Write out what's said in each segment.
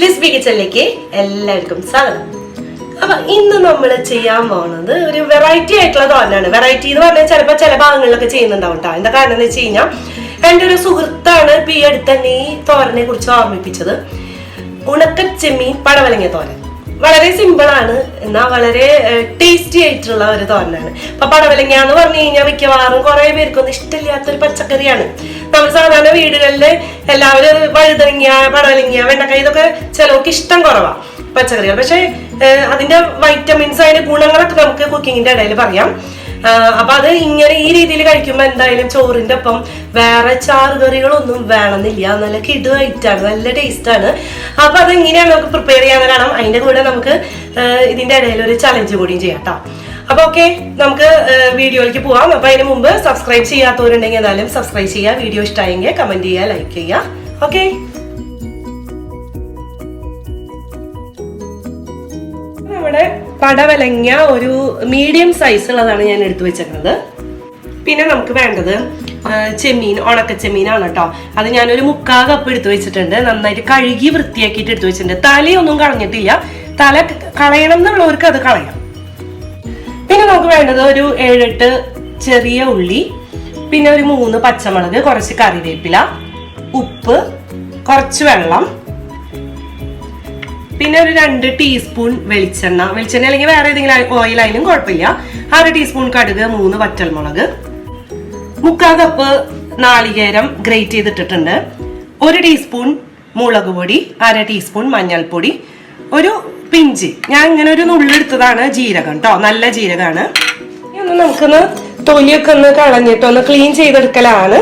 ലിസ്ബി കിച്ചണിലേക്ക് എല്ലാവർക്കും സ്വാഗതം. അപ്പൊ ഇന്ന് നമ്മൾ ചെയ്യാൻ പോകുന്നത് ഒരു വെറൈറ്റി ആയിട്ടുള്ള തോരനാണ്. വെറൈറ്റി എന്ന് പറഞ്ഞാൽ ചിലപ്പോൾ ചില ഭാഗങ്ങളിലൊക്കെ ചെയ്യുന്നുണ്ടാവും കേട്ടോ. എന്താ കാരണം എന്ന് വെച്ച് കഴിഞ്ഞാൽ എൻ്റെ ഒരു സുഹൃത്താണ് ഇപ്പൊ ഈ അടുത്ത് തന്നെ ഈ തോരനെ കുറിച്ച് ഓർമ്മിപ്പിച്ചത്. ഉണക്കച്ചെമ്മീൻ പടവലങ്ങ തോരൻ. വളരെ സിമ്പിൾ ആണ്, എന്നാൽ വളരെ ടേസ്റ്റി ആയിട്ടുള്ള ഒരു തോരനാണ്. അപ്പൊ പടവലങ്ങ എന്ന് പറഞ്ഞു കഴിഞ്ഞാൽ മിക്കവാറും കുറെ പേർക്കൊന്നും ഇഷ്ടമില്ലാത്തൊരു പച്ചക്കറിയാണ്. നമ്മൾ സാധാരണ വീടുകളിൽ എല്ലാവരും വഴുതനങ്ങ, പടവലങ്ങ, വെണ്ടക്കായ ഇതൊക്കെ ചിലർക്ക് ഇഷ്ടം കുറവാണ് പച്ചക്കറികൾ. പക്ഷെ അതിന്റെ വൈറ്റമിൻസ്, അതിന്റെ ഗുണങ്ങളൊക്കെ നമുക്ക് കുക്കിങ്ങിന്റെ ഇടയിൽ പറയാം. അപ്പൊ അത് ഇങ്ങനെ ഈ രീതിയിൽ കഴിക്കുമ്പോൾ എന്തായാലും ചോറിന്റെ ഒപ്പം വേറെ ചാറുകറികളൊന്നും വേണമെന്നില്ല. നല്ല കിടുവായിട്ടാണ്, നല്ല ടേസ്റ്റ് ആണ്. അപ്പൊ അതെങ്ങനെയാണ് നമുക്ക് പ്രിപ്പയർ ചെയ്യാന്ന് കാണാം. അതിന്റെ കൂടെ നമുക്ക് ഇതിന്റെ ഇടയിൽ ഒരു ചലഞ്ച് കൂടിയും ചെയ്യാം കേട്ടോ. അപ്പൊ ഓക്കെ, നമുക്ക് വീഡിയോയിലേക്ക് പോവാം. അപ്പൊ അതിന് മുമ്പ് സബ്സ്ക്രൈബ് ചെയ്യാത്തവരുണ്ടെങ്കിൽ എന്തായാലും സബ്സ്ക്രൈബ് ചെയ്യുക. വീഡിയോ ഇഷ്ടമായെങ്കിൽ കമന്റ് ചെയ്യുക, ലൈക്ക് ചെയ്യുക. ഓക്കെ, നമ്മുടെ പടവലങ്ങ ഒരു മീഡിയം സൈസ് ഉള്ളതാണ് ഞാൻ എടുത്തു വെച്ചിരുന്നത്. പിന്നെ നമുക്ക് വേണ്ടത് ചെമ്മീൻ, ഉണക്കച്ചെമ്മീനാണ് കേട്ടോ. അത് ഞാനൊരു 3/4 കപ്പ് എടുത്തു വെച്ചിട്ടുണ്ട്. നന്നായിട്ട് കഴുകി വൃത്തിയാക്കിയിട്ട് എടുത്തു വെച്ചിട്ടുണ്ട്. തലയൊന്നും കളഞ്ഞിട്ടില്ല. തല കളയണം എന്നുള്ളവർക്ക് അത് കളയാം. പിന്നെ നമുക്ക് വേണ്ടത് ഒരു 7-8 ചെറിയ ഉള്ളി, പിന്നെ ഒരു 3 പച്ചമുളക്, കുറച്ച് കറിവേപ്പില, ഉപ്പ്, കുറച്ച് വെള്ളം, പിന്നെ ഒരു 2 ടീസ്പൂൺ വെളിച്ചെണ്ണ അല്ലെങ്കിൽ വേറെ ഏതെങ്കിലും ഓയിൽ ആയാലും കുഴപ്പമില്ല. 1/2 ടീസ്പൂൺ കടുക്, 3 വറ്റൽമുളക്, 3/4 കപ്പ് നാളികേരം ഗ്രേറ്റ് ചെയ്തിട്ടിട്ടുണ്ട്, 1 ടീസ്പൂൺ മുളക് പൊടി, 1/2 ടീസ്പൂൺ മഞ്ഞൾപ്പൊടി, ഒരു പിഞ്ച് ഞാൻ ഇങ്ങനെ ഒരു നുള്ളെടുത്തതാണ് ജീരകം കേട്ടോ, നല്ല ജീരകമാണ്. ഒന്ന് നമുക്കൊന്ന് തൊലിയൊക്കെ ഒന്ന് കളഞ്ഞിട്ട് ഒന്ന് ക്ലീൻ ചെയ്തെടുക്കലാണ്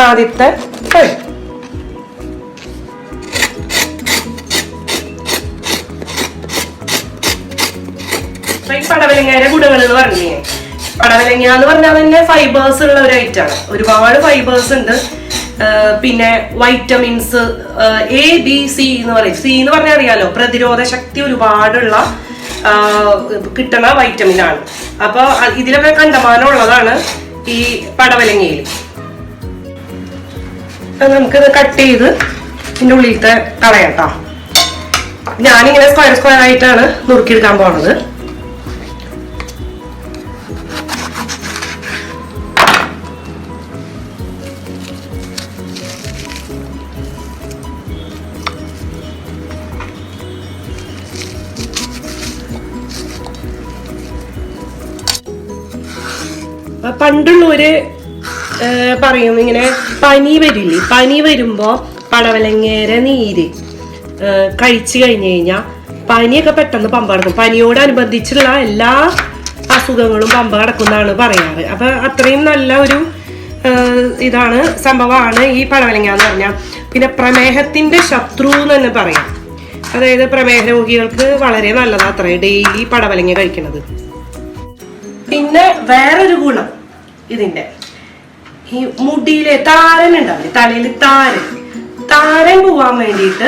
ആദ്യത്തെ പണി. പടവലങ്ങയുടെ ഗുണങ്ങൾ എന്ന് പറഞ്ഞേ, പടവലങ്ങ എന്ന് പറഞ്ഞാൽ തന്നെ ഫൈബേഴ്സ് ഉള്ള ഒരു ഐറ്റമാണ്. ഒരുപാട് ഫൈബേഴ്സ് ഉണ്ട്. പിന്നെ വൈറ്റമിൻസ് A, B, C എന്ന് പറയും. സി എന്ന് പറഞ്ഞാൽ അറിയാലോ, പ്രതിരോധ ശക്തി ഒരുപാടുള്ള കിട്ടുന്ന വൈറ്റമിൻ ആണ്. അപ്പൊ ഇതിലൊക്കെ കണ്ടമാനം ഉള്ളതാണ് ഈ പടവലങ്ങയിൽ. നമുക്കിത് കട്ട് ചെയ്ത് ഇതിൻ്റെ ഉള്ളിലത്തെ കളയാട്ടോ. ഞാനിങ്ങനെ സ്ക്വയർ ആയിട്ടാണ് നുറുക്കിയെടുക്കാൻ പോണത്. പണ്ടുള്ളവര് പറയും ഇങ്ങനെ പനി വരില്ലേ, പനി വരുമ്പോ പടവലങ്ങയുടെ നീര് കഴിച്ചു കഴിഞ്ഞു കഴിഞ്ഞാൽ പനിയൊക്കെ പെട്ടെന്ന് പമ്പ കിടക്കും. പനിയോടനുബന്ധിച്ചുള്ള എല്ലാ അസുഖങ്ങളും പമ്പ കിടക്കുന്നതാണ് പറയാറ്. അപ്പൊ അത്രയും നല്ല ഒരു ഇതാണ്, സംഭവമാണ് ഈ പടവലങ്ങ എന്ന് പറഞ്ഞാൽ. പിന്നെ പ്രമേഹത്തിന്റെ ശത്രു എന്ന് തന്നെ പറയാം. അതായത് പ്രമേഹ രോഗികൾക്ക് വളരെ നല്ലതാണ് അത്ര ഡെയിലി പടവലങ്ങ കഴിക്കുന്നത്. പിന്നെ വേറൊരു ഗുണം ഇതിന്റെ, ഈ മുടിയിലെ താരൻ ഉണ്ടാവില്ലേ, തലയിൽ താരൻ പോവാൻ വേണ്ടിയിട്ട്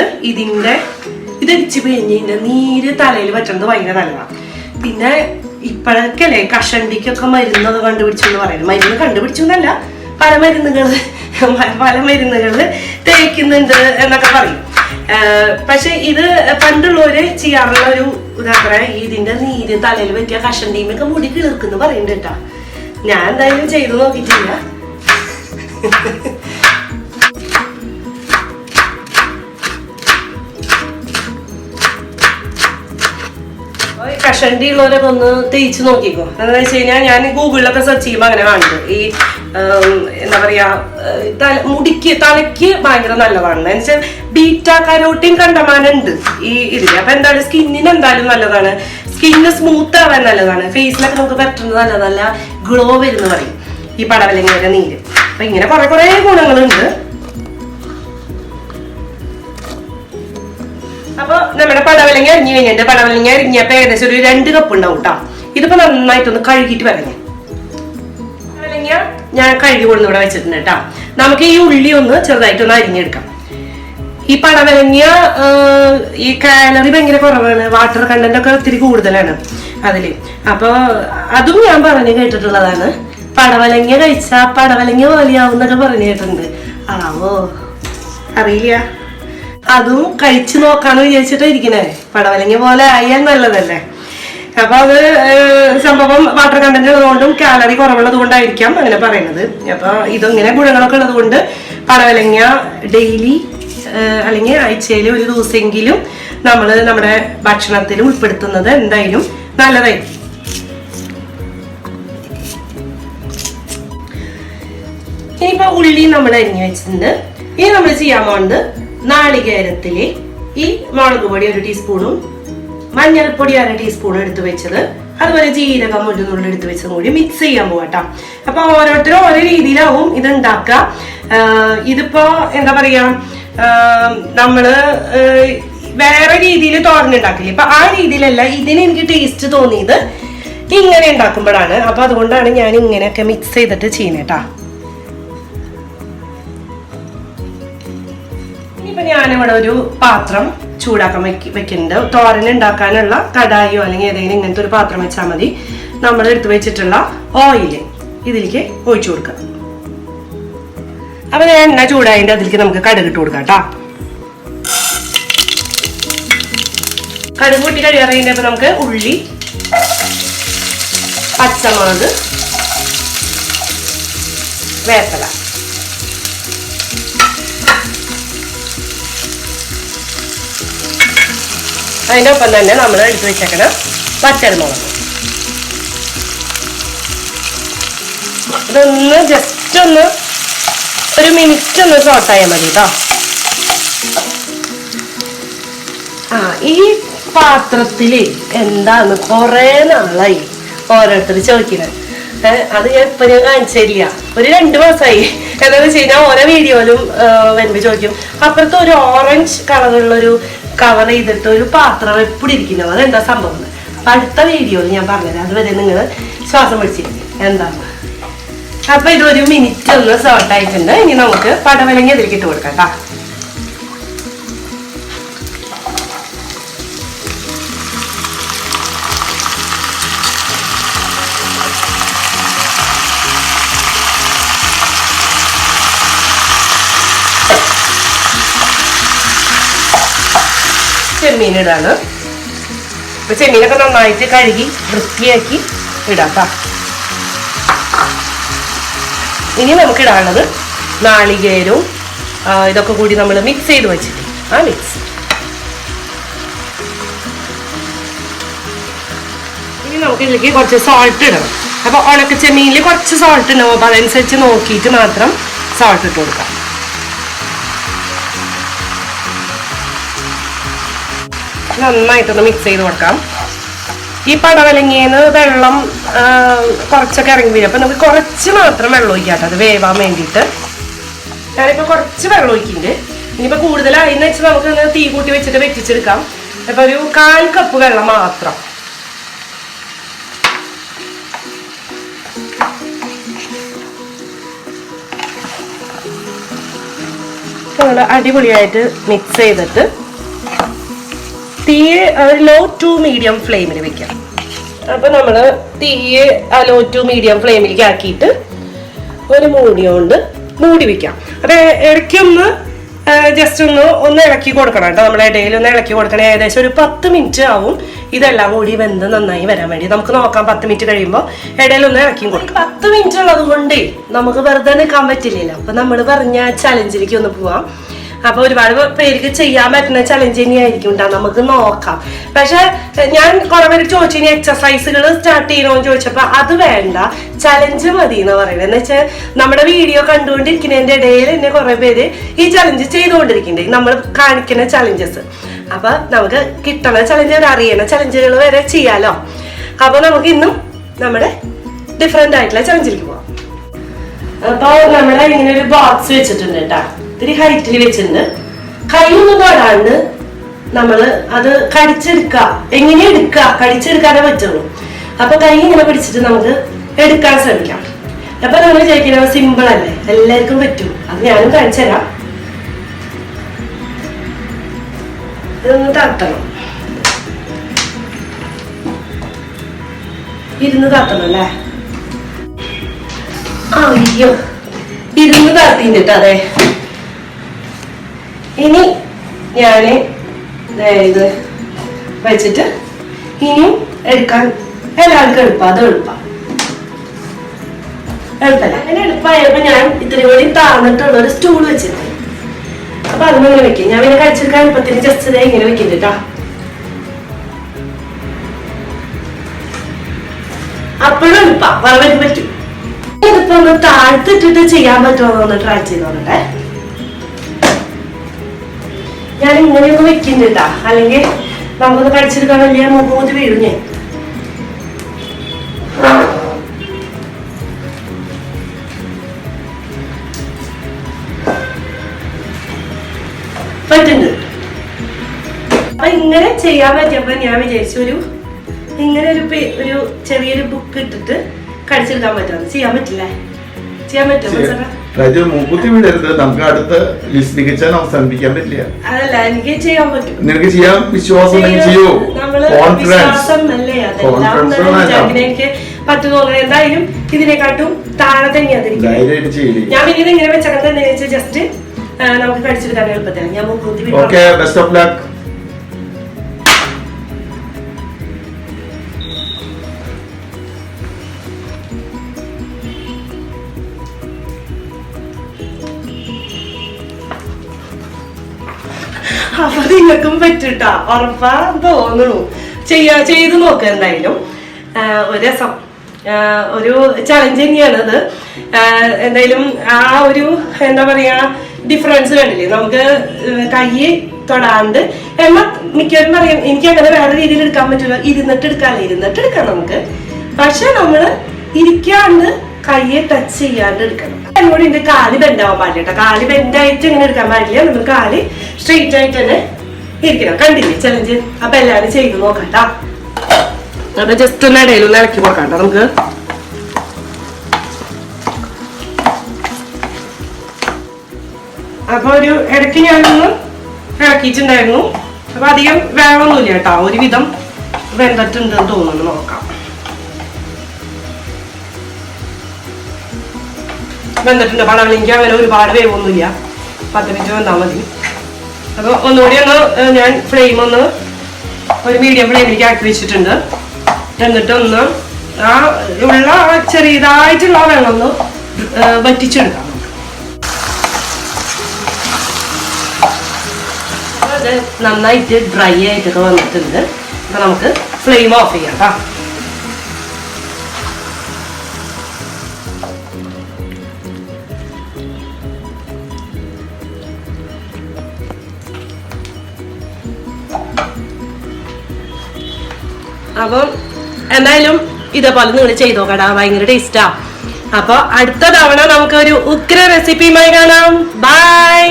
ഇതടിച്ച് പിഴിഞ്ഞതിന്റെ നീര് തലയിൽ പറ്റുന്നത് ഭയങ്കര നല്ലതാണ്. പിന്നെ ഇപ്പോഴൊക്കെ അല്ലേ കഷണ്ടിക്കൊക്കെ മരുന്നൊക്കെ കണ്ടുപിടിച്ചു എന്ന് പറയുന്നത്. മരുന്ന് കണ്ടുപിടിച്ചു എന്നല്ല, പല മരുന്നുകള് തേക്കുന്നുണ്ട് എന്നൊക്കെ പറയും. പക്ഷെ ഇത് പണ്ടുള്ളവര് ചെയ്യാറുള്ള ഒരു ഇതത്ര, ഇതിന്റെ നീര് തലയിൽ പറ്റിയ കഷണ്ടിമൊക്കെ മുടി കിളിർക്കുന്നു പറയുന്നുണ്ട് കേട്ടാ. ഞാൻ എന്തായാലും ചെയ്തു നോക്കിയിട്ടില്ല. കഷണ്ടി ഉള്ളവരൊക്കെ ഒന്ന് തേച്ച് നോക്കിക്കോ. എന്താണെന്ന് വെച്ച് കഴിഞ്ഞാൽ ഞാൻ ഗൂഗിളിലൊക്കെ സെർച്ച് ചെയ്യുമ്പോൾ അങ്ങനെ കാണുന്നത് ഈ എന്താ പറയാ, മുടിക്ക് തലയ്ക്ക് ഭയങ്കര നല്ലതാണ്. എന്നുവെച്ചാൽ ബീറ്റാ കരോട്ടിൻ കണ്ടമാനം ഉണ്ട് ഈ ഇതില്. അപ്പൊ എന്തായാലും സ്കിന്നിന് എന്തായാലും നല്ലതാണ്. സ്കിന്ന് സ്മൂത്ത് ആവാൻ നല്ലതാണ്. ഫേസിലൊക്കെ നമുക്ക് പറ്റുന്നത് നല്ല നല്ല ഗ്ലോ വരുന്ന പറയും ഈ പടവലങ്ങയുടെ നീര്. അപ്പൊ ഇങ്ങനെ കുറെ ഗുണങ്ങളുണ്ട്. അപ്പൊ നമ്മുടെ പടവലങ്ങ അരിഞ്ഞു കഴിഞ്ഞിട്ട്, പടവലങ്ങ അരിഞ്ഞപ്പോ ഏകദേശം ഒരു 2 കപ്പ് ഉണ്ടാവും കേട്ടോ. ഇതിപ്പോ നന്നായിട്ടൊന്ന് കഴുകിയിട്ട് വരഞ്ഞു. പടവലങ്ങ ഞാൻ കഴുകി കൊണ്ടു ഇവിടെ വെച്ചിട്ടുണ്ട് കേട്ടോ. നമുക്ക് ഈ ഉള്ളി ഒന്ന് ചെറുതായിട്ടൊന്ന് അരിഞ്ഞെടുക്കാം. ഈ പടവലങ്ങ ഈ കാലറി ഭയങ്കര കുറവാണ്, വാട്ടർ കണ്ടന്റ് ഒക്കെ ഒത്തിരി കൂടുതലാണ് അതില്. അപ്പൊ അതും ഞാൻ പറഞ്ഞു കേട്ടിട്ടുള്ളതാണ്. പടവലങ്ങ കഴിച്ചാ പടവലങ്ങ പോലെയാവും എന്നൊക്കെ പറഞ്ഞു കേട്ടിട്ടുണ്ട്. ആവോ അറിയില്ല. അതും കഴിച്ചു നോക്കാന്ന് വിചാരിച്ചിട്ട് ഇരിക്കണേ. പടവലങ്ങ പോലെ ആയാൽ നല്ലതല്ലേ. അപ്പൊ അത് സംഭവം വാട്ടർ കണ്ടന്റ് ഉള്ളതുകൊണ്ടും കാലറി കുറവുള്ളത് കൊണ്ടായിരിക്കാം അങ്ങനെ പറയുന്നത്. അപ്പൊ ഇതിങ്ങനെ ഗുണങ്ങളൊക്കെ ഉള്ളത് കൊണ്ട് പടവലങ്ങ ഡെയിലി അല്ലെങ്കിൽ ആഴ്ചയിൽ ഒരു ദിവസമെങ്കിലും നമ്മൾ നമ്മുടെ ഭക്ഷണത്തിൽ ഉൾപ്പെടുത്തുന്നത് എന്തായാലും നല്ലതായിരിക്കും. ഇനിയിപ്പോ ഉള്ളി നമ്മൾ അരിഞ്ഞു വെച്ചിട്ടുണ്ട്. ഇനി നമ്മൾ ചെയ്യാൻ പോകുന്നത് നാളികേരത്തില് ഈ മുളക് പൊടി 1 ടീസ്പൂണും മഞ്ഞൾപ്പൊടി 1/2 ടീസ്പൂണും എടുത്തു വെച്ചത്, അതുപോലെ ജീരകം 1 നുള്ളി എടുത്തു വെച്ചതും കൂടി മിക്സ് ചെയ്യാൻ പോകട്ടോ. അപ്പൊ ഓരോരുത്തരും ഓരോ രീതിയിലാവും ഇത് ഉണ്ടാക്കുക. ഇതിപ്പോ എന്താ പറയാ, നമ്മള് വേറെ രീതിയിൽ തോരൻ ഉണ്ടാക്കില്ല. ഇപ്പൊ ആ രീതിയിലല്ല ഇതിന് എനിക്ക് ടേസ്റ്റ് തോന്നിയത് ഇങ്ങനെ ഉണ്ടാക്കുമ്പോഴാണ്. അപ്പൊ അതുകൊണ്ടാണ് ഞാൻ ഇങ്ങനെയൊക്കെ മിക്സ് ചെയ്തിട്ട് ചെയ്യുന്നേട്ടാ. ഇനിയിപ്പൊ ഞാനിവിടെ ഒരു പാത്രം ചൂടാക്കാൻ വെക്കുന്നുണ്ട്. തോരൻ ഉണ്ടാക്കാനുള്ള കടായോ അല്ലെങ്കിൽ ഏതെങ്കിലും ഇങ്ങനത്തെ ഒരു പാത്രം വെച്ചാൽ മതി. നമ്മൾ എടുത്തു വെച്ചിട്ടുള്ള ഓയില് ഇതിലേക്ക് ഒഴിച്ചു കൊടുക്കാം. അപ്പൊ ഞാൻ എണ്ണ ചൂടായതിന്റെ അതിലേക്ക് നമുക്ക് കടുക് ഇട്ട് കൊടുക്കാം കേട്ടോ. കടുക് പൊട്ടി കഴിയാറതിന്റെ അപ്പൊ നമുക്ക് ഉള്ളി, പച്ചമുളക്, വേപ്പില, അതിൻ്റെ ഒപ്പം തന്നെ നമ്മൾ എടുത്ത് വെച്ചേക്കണം വറ്റൽമുളക്. ഇതൊന്ന് ജസ്റ്റ് ഒന്ന് 1 മിനിറ്റ് ഒന്ന് സോട്ടായാൽ മതി കേട്ടോ. ഈ പാത്രത്തില് എന്താന്ന് കൊറേ നാളായി ഓരോരുത്തർ ചോദിക്കുന്നത്. അത് ഞാൻ ഇപ്പൊ ഞാൻ കാണിച്ചില്ല, ഒരു 2 മാസമായി. എന്താന്ന് വെച്ച് കഴിഞ്ഞാൽ ഓരോ വീഡിയോയിലും വരുമ്പോ ചോദിക്കും, അപ്പുറത്ത് ഒരു ഓറഞ്ച് കളറുള്ളൊരു കവർ ചെയ്തിട്ട് ഒരു പാത്രം എപ്പോഴും ഇരിക്കുന്നത്, അതെന്താ സംഭവം? അപ്പൊ അടുത്ത വീഡിയോയിൽ ഞാൻ പറഞ്ഞത്, അതുവരെ നിങ്ങൾ ശ്വാസം പിടിച്ചിരിക്കും എന്താന്ന്. അപ്പൊ ഇത് 1 മിനിറ്റ് ഒന്ന് സോട്ട് ആയിട്ടുണ്ട്. ഇനി നമുക്ക് പടവലങ്ങ ഇതിലേക്ക് ഇട്ട് കൊടുക്കാം കേട്ടോ. ചെമ്മീൻ ഇടാണ്. അപ്പൊ ചെമ്മീനൊക്കെ നന്നായിട്ട് കഴുകി വൃത്തിയാക്കി ഇടാം കേട്ടോ. ഇനി നമുക്ക് ഇടാനുള്ളത് നാളികേരവും ഇതൊക്കെ കൂടി നമ്മൾ മിക്സ് ചെയ്ത് വെച്ചിട്ട് ആ മിക്സ്. ഇനി നമുക്ക് ഇതിലേക്ക് കുറച്ച് സോൾട്ട് ഇടണം. അപ്പൊ ഉണക്കച്ചെമ്മീനിൽ കുറച്ച് സോൾട്ട് ഉണ്ടാവും. അപ്പൊ അതനുസരിച്ച് നോക്കിയിട്ട് മാത്രം സോൾട്ട് ഇട്ട് കൊടുക്കാം. നന്നായിട്ടൊന്ന് മിക്സ് ചെയ്ത് കൊടുക്കാം. ഈ പടവലങ്ങേന്ന് വെള്ളം കുറച്ചൊക്കെ ഇറങ്ങി വരും. അപ്പൊ നമുക്ക് കുറച്ച് മാത്രം വെള്ളം ഒഴിക്കാം അത് വേവാൻ വേണ്ടിയിട്ട്. ഞാനിപ്പോ കുറച്ച് വെള്ളം ഒഴിക്കുന്നുണ്ട്. ഇനിയിപ്പോ കൂടുതലായിന്ന് വെച്ചാൽ നമുക്ക് തീ കൂട്ടി വെച്ചിട്ട് വെറ്റിച്ചെടുക്കാം. അപ്പൊ ഒരു 1/4 കപ്പ് വെള്ളം മാത്രം. നമ്മൾ അടിപൊളിയായിട്ട് മിക്സ് ചെയ്തിട്ട് തീ ലോ ടു മീഡിയം ഫ്ലെയിമിൽ വെക്കാം. അപ്പൊ നമ്മള് തീ ലോ ടു മീഡിയം ഫ്ലെയിമിലേക്ക് ആക്കിയിട്ട് ഒരു മൂടി കൊണ്ട് മൂടി വെക്കാം. അപ്പൊ ഇടയ്ക്കൊന്ന് ജസ്റ്റ് ഒന്ന് ഇളക്കി കൊടുക്കണം കേട്ടോ. നമ്മുടെ ഇടയിൽ ഒന്ന് ഇളക്കി കൊടുക്കണം. ഏകദേശം ഒരു 10 മിനിറ്റ് ആവും ഇതെല്ലാം കൂടി വെന്ത് നന്നായി വരാൻ വേണ്ടി. നമുക്ക് നോക്കാം 10 മിനിറ്റ് കഴിയുമ്പോൾ ഇടയിൽ ഒന്ന് ഇളക്കി കൊടുക്കാം. 10 മിനിറ്റ് ഉള്ളത് കൊണ്ട് നമുക്ക് വെറുതെ നിൽക്കാൻ പറ്റില്ലല്ലോ. അപ്പൊ നമ്മൾ പറഞ്ഞ ചലഞ്ചിലേക്ക് ഒന്ന് പോവാം. അപ്പൊ ഒരുപാട് പേർക്ക് ചെയ്യാൻ പറ്റുന്ന ചലഞ്ച് തന്നെയായിരിക്കും ഉണ്ടാവും. നമുക്ക് നോക്കാം. പക്ഷെ ഞാൻ കുറെ പേര് ചോദിച്ചു ഇനി എക്സസൈസുകൾ സ്റ്റാർട്ട് ചെയ്യണോന്ന് ചോദിച്ചപ്പോ അത് വേണ്ട, ചലഞ്ച് മതി എന്ന് പറയുന്നത്. എന്ന് വെച്ചാൽ നമ്മുടെ വീഡിയോ കണ്ടുകൊണ്ടിരിക്കുന്നതിന്റെ ഇടയിൽ തന്നെ കുറെ പേര് ഈ ചലഞ്ച് ചെയ്തുകൊണ്ടിരിക്കുന്നുണ്ട്, നമ്മൾ കാണിക്കുന്ന ചലഞ്ചസ്. അപ്പൊ നമുക്ക് കിട്ടണ ചലഞ്ച് അറിയണ ചലഞ്ചുകൾ വരെ ചെയ്യാലോ. അപ്പൊ നമുക്ക് ഇന്നും നമ്മുടെ ഡിഫറെന്റ് ആയിട്ടുള്ള ചലഞ്ചിലേക്ക് പോവാം. അപ്പൊ നമ്മളെ ഇങ്ങനെ ഒരു ബോക്സ് വെച്ചിട്ടുണ്ട് കേട്ടോ. ഇത്തിരി ഹൈറ്റിൽ വെച്ചിട്ടുണ്ട്. കൈ ഒന്നും തൊടാണ്ട് നമ്മള് അത് കടിച്ചെടുക്കുക. എങ്ങനെ എടുക്കുക? കടിച്ചെടുക്കാനേ പറ്റുള്ളൂ. അപ്പൊ കൈ ഇങ്ങനെ പിടിച്ചിട്ട് നമുക്ക് എടുക്കാൻ ശ്രമിക്കാം. അപ്പൊ നമ്മൾ വിചാരിക്കുന്നത് സിമ്പിൾ അല്ലേ, എല്ലാവർക്കും പറ്റും. അത് ഞാനും കാണിച്ചു തരാം. ഇതൊന്ന് തട്ടണം, ഇരുന്ന് തട്ടണം അല്ലേ. അയ്യോ, ഇരുന്ന് തട്ടിട്ട്. അതെ, ഇനി ഞാൻ ഇത് വെച്ചിട്ട് ഇനിയും എടുക്കാൻ എല്ലാവർക്കും എളുപ്പം. അത് എളുപ്പമല്ല. അങ്ങനെ എളുപ്പമായപ്പോ ഞാൻ ഇത്രയും കൂടി താഴ്ന്നിട്ടുള്ള ഒരു സ്റ്റൂൾ വെച്ചിട്ട് അപ്പൊ അതിങ്ങനെ വെക്കും. ഞാൻ പിന്നെ കഴിച്ചെടുക്കാൻ എളുപ്പത്തിന് ജസ്റ്റ് ഇതേ ഇങ്ങനെ വെക്കുന്നുണ്ട്. അപ്പോഴും എളുപ്പം വളരെ പറ്റും. ഇതിപ്പോ ഒന്ന് താഴ്ത്തിട്ടിട്ട് ചെയ്യാൻ പറ്റുമോ ഒന്ന് ട്രൈ ചെയ്തോണ്ടേ. ഞാൻ ഇങ്ങനെയൊന്ന് വെക്കുന്നുണ്ടാ, അല്ലെങ്കിൽ നമുക്കൊന്ന് കടിച്ചെടുക്കാൻ വലിയ മുഖമൂതി വീഴും. ഞാൻ പറ്റുന്നുണ്ട്. അപ്പൊ ഇങ്ങനെ ചെയ്യാൻ പറ്റിയപ്പോ ഞാൻ വിചാരിച്ചു ഇങ്ങനെ ഒരു ചെറിയൊരു ബുക്ക് ഇട്ടിട്ട് കടിച്ചെടുക്കാൻ പറ്റുമോ? ചെയ്യാൻ പറ്റില്ലേ? ചെയ്യാൻ പറ്റുമോ? നമുക്ക് അടുത്ത അവസാനിപ്പിക്കാൻ പറ്റില്ല. അതല്ല, എനിക്ക് ചെയ്യാൻ പറ്റും. നിനക്ക് ചെയ്യാൻ വിശ്വാസം ചെയ്യൂ. എനിക്ക് പറ്റു തോന്നുന്നത്. എന്തായാലും ഇതിനെക്കാട്ടും താഴെ തന്നെയാതിരിക്കും. ഞാൻ പിന്നെ ഇങ്ങനെ വെച്ചൊക്കെ ജസ്റ്റ് നമുക്ക് കടിച്ചെടുക്കാൻ എളുപ്പത്തില്ല. ഞാൻ മുക്കൂത്തി അപ്പൊ നിങ്ങൾക്കും പറ്റൂട്ടാ, ഉറപ്പാ തോന്നുന്നു. ചെയ്തു നോക്ക. എന്തായാലും ഒരു രസം, ഒരു ചലഞ്ച് തന്നെയാണത്. എന്തായാലും ആ ഒരു എന്താ പറയാ ഡിഫറൻസ് കണ്ടില്ലേ? നമുക്ക് കൈ തൊടാണ്ട് എന്നാ മിക്കവരും പറയും എനിക്ക് അങ്ങനെ വേറെ രീതിയിൽ എടുക്കാൻ പറ്റില്ല. ഇരുന്നിട്ട് എടുക്കാം നമുക്ക്. പക്ഷെ നമ്മള് ഇരിക്കാണ്ട് കയ്യെ ടച്ച് ചെയ്യാണ്ട് എടുക്കണം. എന്നോട് ഇതിന്റെ കാല് ബെൻഡാവാൻ പാടില്ല കേട്ടോ. കാല് ബെൻഡായിട്ട് ഇങ്ങനെ എടുക്കാൻ പാടില്ല. നമ്മൾ കാല് സ്ട്രെയിറ്റ് ആയിട്ട് തന്നെ ഇരിക്കണം. കണ്ടില്ലേ ചലഞ്ച്? അപ്പൊ എല്ലാരും ചെയ്ത് നോക്കാട്ടോ. അപ്പൊ ജസ്റ്റ് ഒന്ന് ഇടയിലൊന്ന് ഇളക്കി കൊടുക്കാം നമുക്ക്. അപ്പൊ ഒരു ഇടയ്ക്ക് ഞാനൊന്ന് ഇളക്കിയിട്ടുണ്ടായിരുന്നു. അപ്പൊ അധികം വേവൊന്നുമില്ല കേട്ടോ. ഒരുവിധം വെന്തിട്ടുണ്ടെന്ന് തോന്നുന്നു. നോക്കാം. വെന്തിട്ടുണ്ട്. പടവലങ്ങ അങ്ങനെ ഒരുപാട് വേവൊന്നുമില്ല. 10 മിനിറ്റ് വന്നാൽ മതി. അപ്പൊ ഒന്നുകൂടി ഞാൻ ഫ്ലെയിം ഒരു മീഡിയം ഫ്ലെയിമിലേക്ക് ആക്കി വെച്ചിട്ടുണ്ട്. എന്നിട്ട് ആ ഉള്ള ചെറിയതായിട്ടുള്ള വെള്ളം ഒന്ന് വറ്റിച്ചെടുക്കാം. അത് നന്നായിട്ട് ഡ്രൈ ആയിട്ടൊക്കെ വന്നിട്ടുണ്ട്. അപ്പൊ നമുക്ക് ഫ്ലെയിം ഓഫ് ചെയ്യാം കേട്ടോ. അപ്പം എന്തായാലും ഇതേപോലെ നിങ്ങൾ ചെയ്തോ കടാ. ഭയങ്കര ടേസ്റ്റാ. അപ്പൊ അടുത്ത തവണ നമുക്കൊരു ഉഗ്ര റെസിപ്പിയുമായി കാണാം. ബൈ.